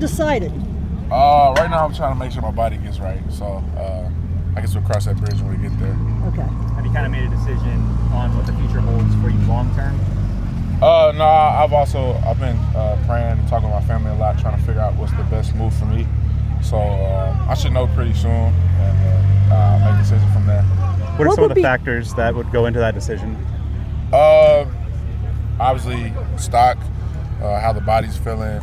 decided? Right now I'm trying to make sure my body gets right. So I guess we'll cross that bridge when we get there. Okay. Have you kind of made a decision on what the future holds for you long term? No, I've been praying and talking to my family a lot, trying to figure out what's the best move for me. So I should know pretty soon, and I'll make a decision from there. What are some of the factors that would go into that decision? Obviously, stock, how the body's feeling,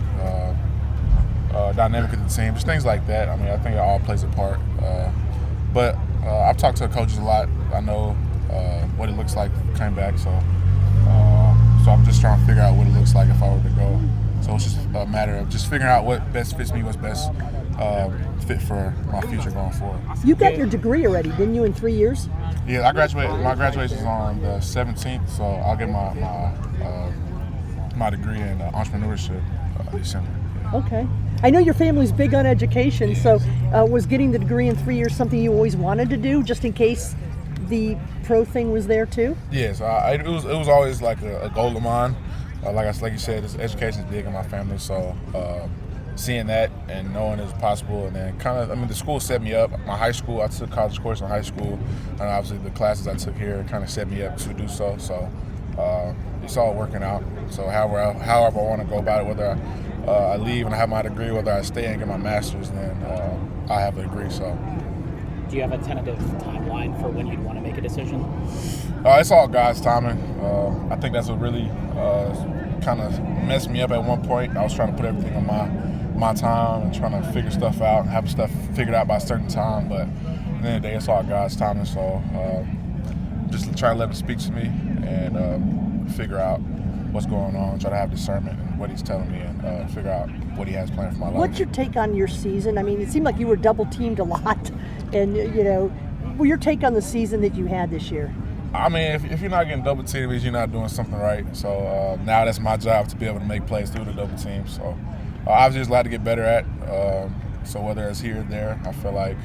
dynamic of the team, just things like that. I mean, I think it all plays a part. But I've talked to the coaches a lot. I know what it looks like coming back, so I'm just trying to figure out what it looks like if I were to go. So it's just a matter of just figuring out what best fits me, what's best fit for my future going forward. You got your degree already, didn't you, in 3 years? Yeah, I graduated. My graduation is on the 17th, so I'll get my degree in entrepreneurship December. Okay. I know your family's big on education, so was getting the degree in 3 years something you always wanted to do, just in case the pro thing was there too? Yes, it was always like a goal of mine. Like you said, education is big in my family, so seeing that and knowing it was possible, and then the school set me up. My high school, I took college course in high school, and obviously the classes I took here kind of set me up to do so. So it's all working out. So however I want to go about it, whether I leave and I have my degree, whether I stay and get my master's, then I have a degree. So. Do you have a tentative timeline for when you'd want to make a decision? It's all God's timing. I think that's what really kind of messed me up at one point. I was trying to put everything on my time and trying to figure stuff out and have stuff figured out by a certain time. But at the end of the day, it's all God's timing. So just try to let Him speak to me and figure out what's going on, try to have discernment in what He's telling me, and figure out what He has planned for my life. What's your take on your season? I mean, it seemed like you were double teamed a lot, and your take on the season that you had this year? I mean, if you're not getting double teamed, it means you're not doing something right. So now that's my job to be able to make plays through the double team. So obviously there's a lot to get better at. So whether it's here or there, I feel like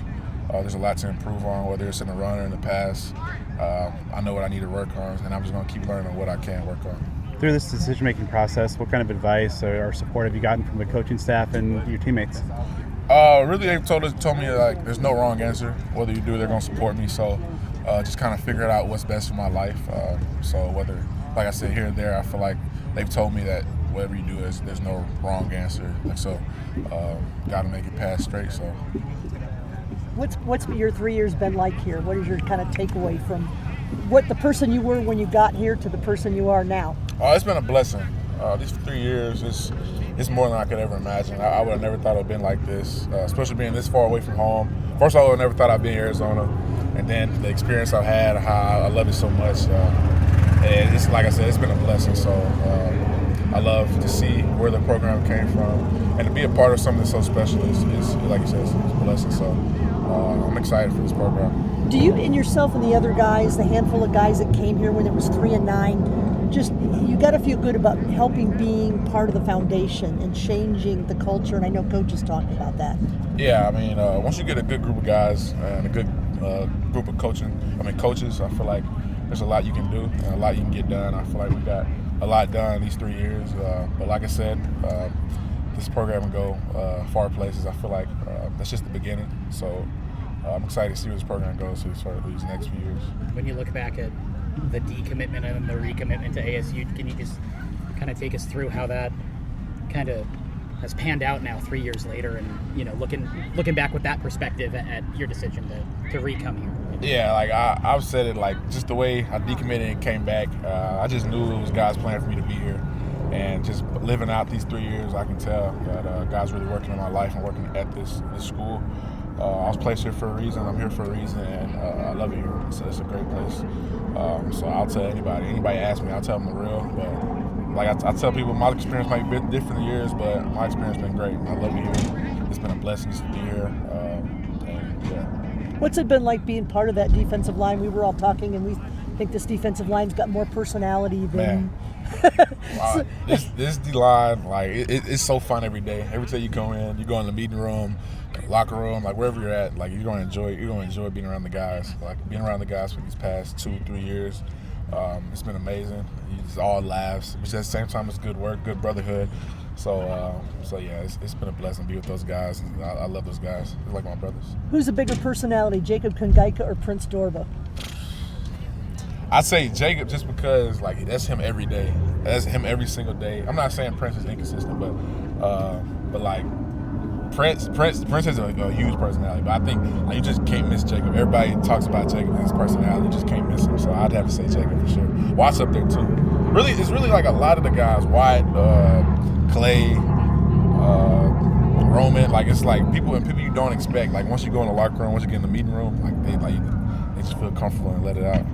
there's a lot to improve on, whether it's in the run or in the pass. I know what I need to work on, and I'm just going to keep learning what I can work on. Through this decision-making process, what kind of advice or support have you gotten from the coaching staff and your teammates? Really, they told me like there's no wrong answer. Whether you do, they're going to support me. So just kind of figuring out what's best for my life. So whether, like I said, here and there, I feel like they've told me that whatever you do, there's no wrong answer. And so got to make it pass straight. So what's your 3 years been like here? What is your kind of takeaway from what the person you were when you got here to the person you are now? It's been a blessing. These 3 years, it's more than I could ever imagine. I would have never thought it would have been like this, especially being this far away from home. First of all, I would have never thought I'd be in Arizona. And then the experience I've had, how I love it so much. And it's like I said, it's been a blessing. So I love to see where the program came from. And to be a part of something so special is like you said, it's a blessing. So I'm excited for this program. Do you and yourself and the other guys, the handful of guys that came here when it was 3 and 9, just you got to feel good about helping being part of the foundation and changing the culture? And I know Coach is talking about that. Yeah, I mean, once you get a good group of guys and a good group of coaches, I feel like there's a lot you can do and a lot you can get done. I feel like we got a lot done these 3 years. But like I said, this program will go far places. I feel like that's just the beginning. So I'm excited to see where this program goes for these next few years. When you look back at the decommitment and the recommitment to ASU, can you just kind of take us through how that kind of has panned out now 3 years later, and looking back with that perspective at your decision to re-come here? Yeah, like I've said it, like just the way I decommitted and came back, I just knew it was God's plan for me to be here. And just living out these 3 years, I can tell that God's really working in my life and working at this school. I was placed here for a reason. I'm here for a reason, and I love it here. It's a great place. So I'll tell anybody asks me, I'll tell them the real. But like I tell people, my experience might be different than yours, but my experience has been great. I love it here. It's been a blessing just to be here. And yeah. What's it been like being part of that defensive line? We were all talking, and we think this defensive line's got more personality than. Wow. This D-line, like it's so fun every day. Every time you go in the meeting room, locker room, like wherever you're at, like you're gonna enjoy being around the guys. Like being around the guys for these past 2-3 years, it's been amazing. It's all laughs, but at the same time it's good work, good brotherhood. So yeah, it's been a blessing to be with those guys. And I love those guys. They're like my brothers. Who's a bigger personality, Jacob Kungaika or Prince Dorba? I say Jacob just because like that's him every day. That's him every single day. I'm not saying Prince is inconsistent, but like Prince has a huge personality. But I think like, you just can't miss Jacob. Everybody talks about Jacob and his personality. You just can't miss him. So I'd have to say Jacob for sure. Watt's up there too. Really, it's really like a lot of the guys. Watt, Clay, Roman. Like it's like people you don't expect. Like once you go in the locker room, once you get in the meeting room, like they just feel comfortable and let it out.